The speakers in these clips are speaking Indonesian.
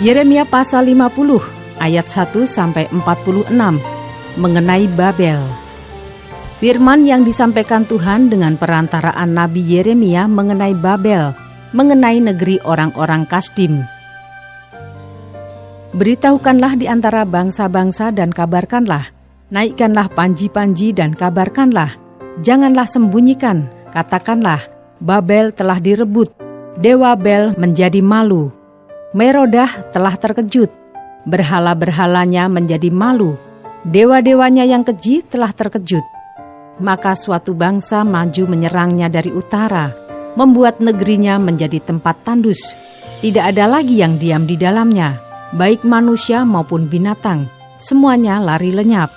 Yeremia pasal 50 ayat 1-46 mengenai Babel. Firman yang disampaikan Tuhan dengan perantaraan Nabi Yeremia mengenai Babel, mengenai negeri orang-orang Kasdim. Beritahukanlah di antara bangsa-bangsa dan kabarkanlah, naikkanlah panji-panji dan kabarkanlah, janganlah sembunyikan, katakanlah, Babel telah direbut, Dewa Bel menjadi malu, Merodah telah terkejut, berhala-berhalanya menjadi malu, dewa-dewanya yang keji telah terkejut. Maka suatu bangsa maju menyerangnya dari utara, membuat negerinya menjadi tempat tandus. Tidak ada lagi yang diam di dalamnya, baik manusia maupun binatang, semuanya lari lenyap.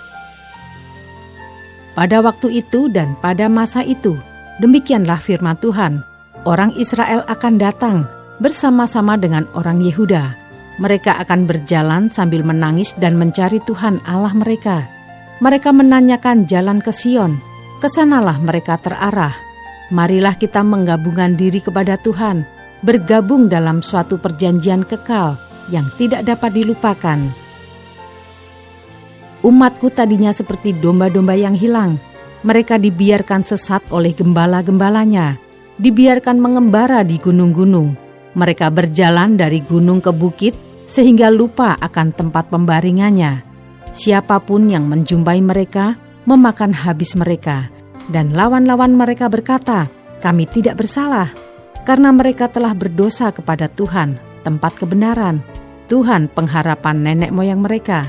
Pada waktu itu dan pada masa itu, demikianlah firman Tuhan, orang Israel akan datang bersama-sama dengan orang Yehuda. Mereka akan berjalan sambil menangis dan mencari Tuhan Allah mereka. Mereka menanyakan jalan ke Sion, kesanalah mereka terarah. Marilah kita menggabungkan diri kepada Tuhan, bergabung dalam suatu perjanjian kekal yang tidak dapat dilupakan. Umatku tadinya seperti domba-domba yang hilang. Mereka dibiarkan sesat oleh gembala-gembalanya, dibiarkan mengembara di gunung-gunung. Mereka berjalan dari gunung ke bukit sehingga lupa akan tempat pembaringannya. Siapapun yang menjumpai mereka memakan habis mereka, dan lawan-lawan mereka berkata, kami tidak bersalah, karena mereka telah berdosa kepada Tuhan, tempat kebenaran, Tuhan pengharapan nenek moyang mereka.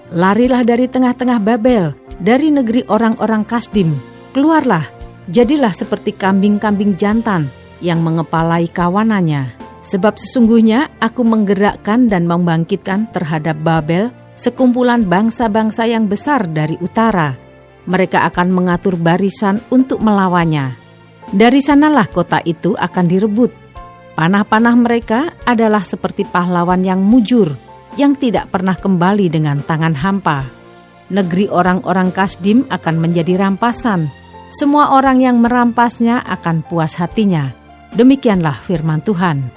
Larilah dari tengah-tengah Babel, dari negeri orang-orang Kasdim, keluarlah, jadilah seperti kambing-kambing jantan yang mengepalai kawanannya. Sebab sesungguhnya aku menggerakkan dan membangkitkan terhadap Babel sekumpulan bangsa-bangsa yang besar dari utara. Mereka akan mengatur barisan untuk melawannya. Dari sanalah kota itu akan direbut. Panah-panah mereka adalah seperti pahlawan yang mujur, yang tidak pernah kembali dengan tangan hampa. Negeri orang-orang Kasdim akan menjadi rampasan. Semua orang yang merampasnya akan puas hatinya. Demikianlah firman Tuhan.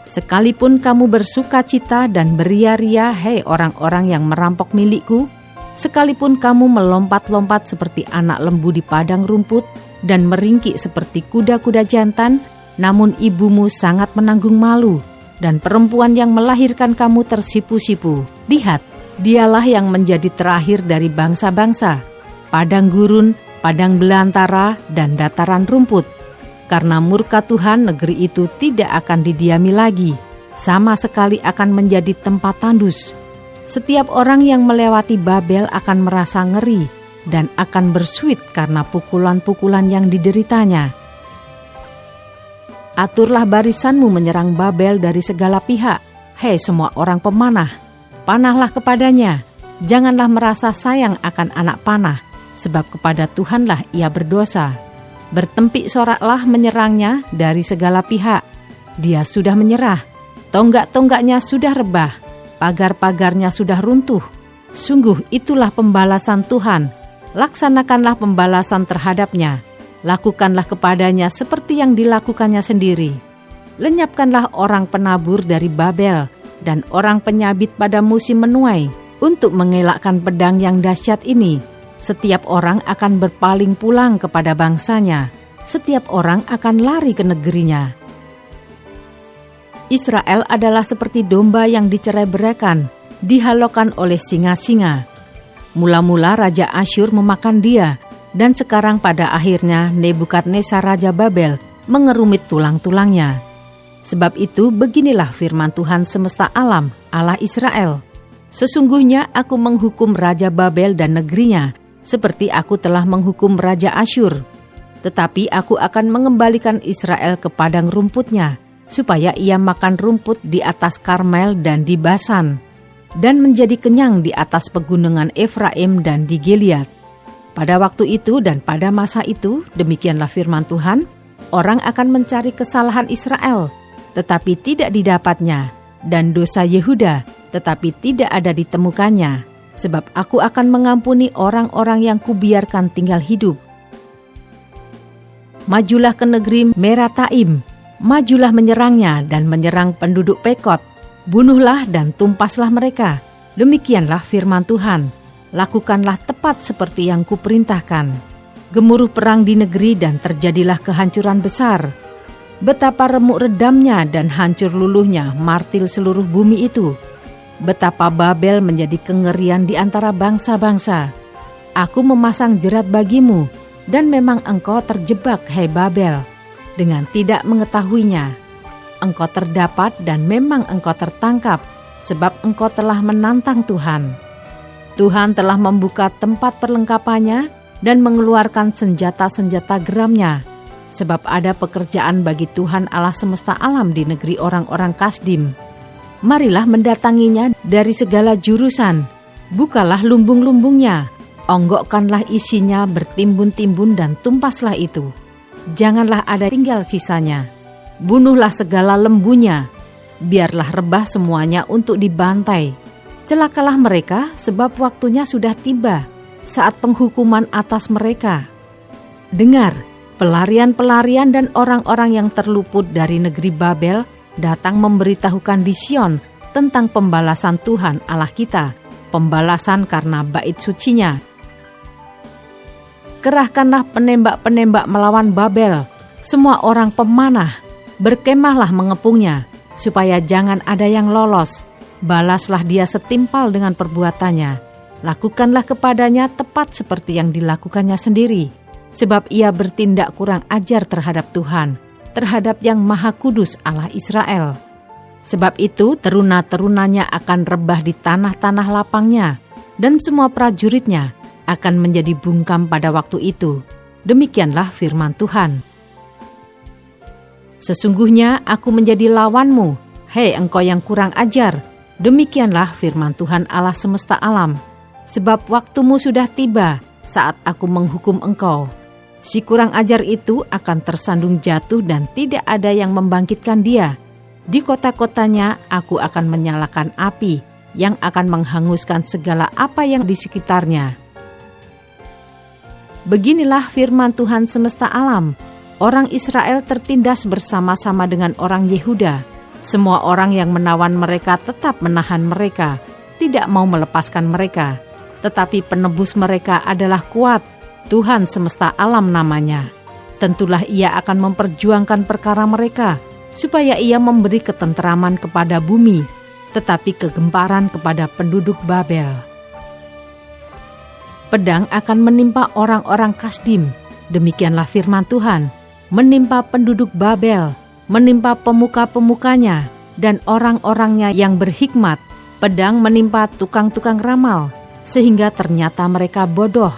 Sekalipun kamu bersuka cita dan beria-ria, hei orang-orang yang merampok milikku, sekalipun kamu melompat-lompat seperti anak lembu di padang rumput dan meringkik seperti kuda-kuda jantan, namun ibumu sangat menanggung malu, dan perempuan yang melahirkan kamu tersipu-sipu. Lihat, dialah yang menjadi terakhir dari bangsa-bangsa, padang gurun, padang belantara, dan dataran rumput. Karena murka Tuhan, negeri itu tidak akan didiami lagi, sama sekali akan menjadi tempat tandus. Setiap orang yang melewati Babel akan merasa ngeri dan akan bersuit karena pukulan-pukulan yang dideritanya. Aturlah barisanmu menyerang Babel dari segala pihak. Hei semua orang pemanah, panahlah kepadanya. Janganlah merasa sayang akan anak panah, sebab kepada Tuhanlah ia berdosa. Bertempik soraklah menyerangnya dari segala pihak. Dia sudah menyerah, tonggak-tonggaknya sudah rebah, pagar-pagarnya sudah runtuh. Sungguh itulah pembalasan Tuhan. Laksanakanlah pembalasan terhadapnya. Lakukanlah kepadanya seperti yang dilakukannya sendiri. Lenyapkanlah orang penabur dari Babel dan orang penyabit pada musim menuai untuk mengelakkan pedang yang dahsyat ini. Setiap orang akan berpaling pulang kepada bangsanya. Setiap orang akan lari ke negerinya. Israel adalah seperti domba yang dicerai-beraikan, dihalaukan oleh singa-singa. Mula-mula Raja Asyur memakan dia, dan sekarang pada akhirnya Nebukadnezar Raja Babel mengerumit tulang-tulangnya. Sebab itu beginilah firman Tuhan semesta alam, Allah Israel. Sesungguhnya aku menghukum Raja Babel dan negerinya, seperti aku telah menghukum Raja Asyur. Tetapi aku akan mengembalikan Israel ke padang rumputnya, supaya ia makan rumput di atas Karmel dan di Basan, dan menjadi kenyang di atas pegunungan Efraim dan di Gilead. Pada waktu itu dan pada masa itu, demikianlah firman Tuhan, orang akan mencari kesalahan Israel, tetapi tidak didapatnya, dan dosa Yehuda, tetapi tidak ada ditemukannya. Sebab aku akan mengampuni orang-orang yang kubiarkan tinggal hidup. Majulah ke negeri Merataim, Majulah menyerangnya dan menyerang penduduk Pekod. Bunuhlah dan tumpaslah mereka. Demikianlah firman Tuhan. Lakukanlah tepat seperti yang kuperintahkan. Gemuruh perang di negeri dan terjadilah kehancuran besar. Betapa remuk redamnya dan hancur luluhnya martil seluruh bumi itu. Betapa Babel menjadi kengerian di antara bangsa-bangsa. Aku memasang jerat bagimu, dan memang engkau terjebak, hai Babel, dengan tidak mengetahuinya. Engkau terdapat dan memang engkau tertangkap, sebab engkau telah menantang Tuhan. Tuhan telah membuka tempat perlengkapannya dan mengeluarkan senjata-senjata geramnya, sebab ada pekerjaan bagi Tuhan Allah semesta alam di negeri orang-orang Kasdim. Marilah mendatanginya dari segala jurusan, bukalah lumbung-lumbungnya, onggokkanlah isinya bertimbun-timbun dan tumpaslah itu. Janganlah ada tinggal sisanya. Bunuhlah segala lembunya, biarlah rebah semuanya untuk dibantai. Celakalah mereka sebab waktunya sudah tiba, saat penghukuman atas mereka. Dengar, pelarian-pelarian dan orang-orang yang terluput dari negeri Babel datang memberitahukan di Sion tentang pembalasan Tuhan Allah kita, pembalasan karena bait sucinya. Kerahkanlah penembak-penembak melawan Babel, semua orang pemanah, berkemahlah mengepungnya, supaya jangan ada yang lolos. Balaslah dia setimpal dengan perbuatannya. Lakukanlah kepadanya tepat seperti yang dilakukannya sendiri, sebab ia bertindak kurang ajar terhadap Tuhan, terhadap yang Maha Kudus Allah Israel. Sebab itu teruna-terunanya akan rebah di tanah-tanah lapangnya, dan semua prajuritnya akan menjadi bungkam pada waktu itu. Demikianlah firman Tuhan. Sesungguhnya aku menjadi lawanmu, hei engkau yang kurang ajar. Demikianlah firman Tuhan Allah semesta alam. Sebab waktumu sudah tiba saat aku menghukum engkau. Si kurang ajar itu akan tersandung jatuh dan tidak ada yang membangkitkan dia. Di kota-kotanya aku akan menyalakan api yang akan menghanguskan segala apa yang di sekitarnya. Beginilah firman Tuhan semesta alam. Orang Israel tertindas bersama-sama dengan orang Yehuda. Semua orang yang menawan mereka tetap menahan mereka, tidak mau melepaskan mereka. Tetapi penebus mereka adalah kuat, Tuhan semesta alam namanya. Tentulah ia akan memperjuangkan perkara mereka, supaya ia memberi ketenteraman kepada bumi, tetapi kegemparan kepada penduduk Babel. Pedang akan menimpa orang-orang Kasdim, demikianlah firman Tuhan, menimpa penduduk Babel, menimpa pemuka-pemukanya, dan orang-orangnya yang berhikmat. Pedang menimpa tukang-tukang ramal, sehingga ternyata mereka bodoh.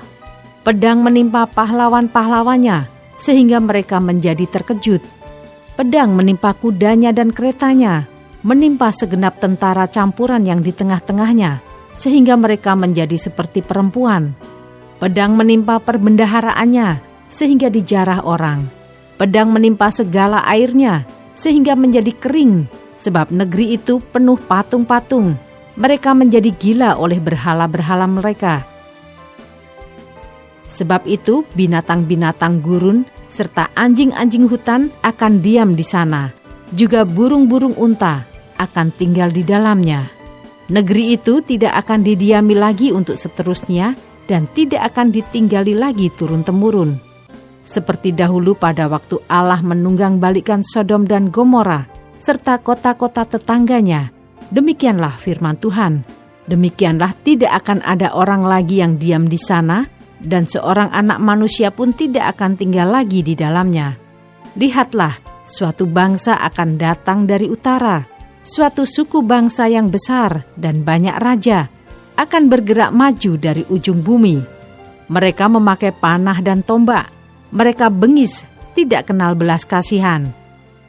Pedang menimpa pahlawan-pahlawannya, sehingga mereka menjadi terkejut. Pedang menimpa kudanya dan keretanya, menimpa segenap tentara campuran yang di tengah-tengahnya, sehingga mereka menjadi seperti perempuan. Pedang menimpa perbendaharaannya, sehingga dijarah orang. Pedang menimpa segala airnya, sehingga menjadi kering, sebab negeri itu penuh patung-patung. Mereka menjadi gila oleh berhala-berhala mereka. Sebab itu binatang-binatang gurun serta anjing-anjing hutan akan diam di sana. Juga burung-burung unta akan tinggal di dalamnya. Negeri itu tidak akan didiami lagi untuk seterusnya dan tidak akan ditinggali lagi turun-temurun. Seperti dahulu pada waktu Allah menunggang balikan Sodom dan Gomora serta kota-kota tetangganya. Demikianlah firman Tuhan. Demikianlah tidak akan ada orang lagi yang diam di sana, dan seorang anak manusia pun tidak akan tinggal lagi di dalamnya. Lihatlah, suatu bangsa akan datang dari utara, suatu suku bangsa yang besar dan banyak raja, akan bergerak maju dari ujung bumi. Mereka memakai panah dan tombak, mereka bengis, tidak kenal belas kasihan.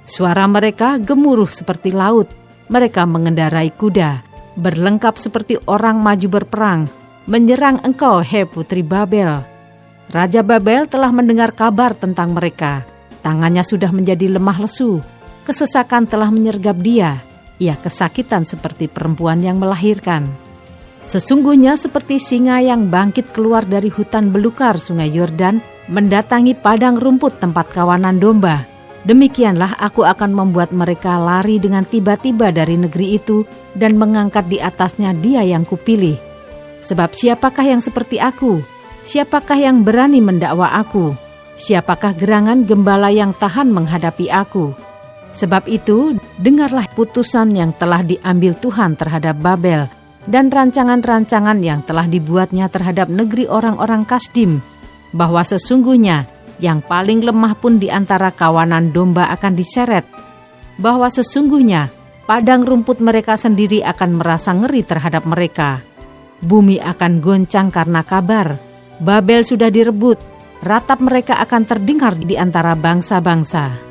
Suara mereka gemuruh seperti laut, mereka mengendarai kuda, berlengkap seperti orang maju berperang, menyerang engkau, hei putri Babel. Raja Babel telah mendengar kabar tentang mereka. Tangannya sudah menjadi lemah lesu. Kesesakan telah menyergap dia. Ia kesakitan seperti perempuan yang melahirkan. Sesungguhnya seperti singa yang bangkit keluar dari hutan belukar sungai Yordan, mendatangi padang rumput tempat kawanan domba. Demikianlah aku akan membuat mereka lari dengan tiba-tiba dari negeri itu dan mengangkat di atasnya Dia yang kupilih. Sebab siapakah yang seperti aku? Siapakah yang berani mendakwa aku? Siapakah gerangan gembala yang tahan menghadapi aku? Sebab itu, dengarlah putusan yang telah diambil Tuhan terhadap Babel dan rancangan-rancangan yang telah dibuatnya terhadap negeri orang-orang Kasdim, bahwa sesungguhnya yang paling lemah pun di antara kawanan domba akan diseret, bahwa sesungguhnya padang rumput mereka sendiri akan merasa ngeri terhadap mereka. Bumi akan goncang karena kabar, Babel sudah direbut, ratap mereka akan terdengar di antara bangsa-bangsa.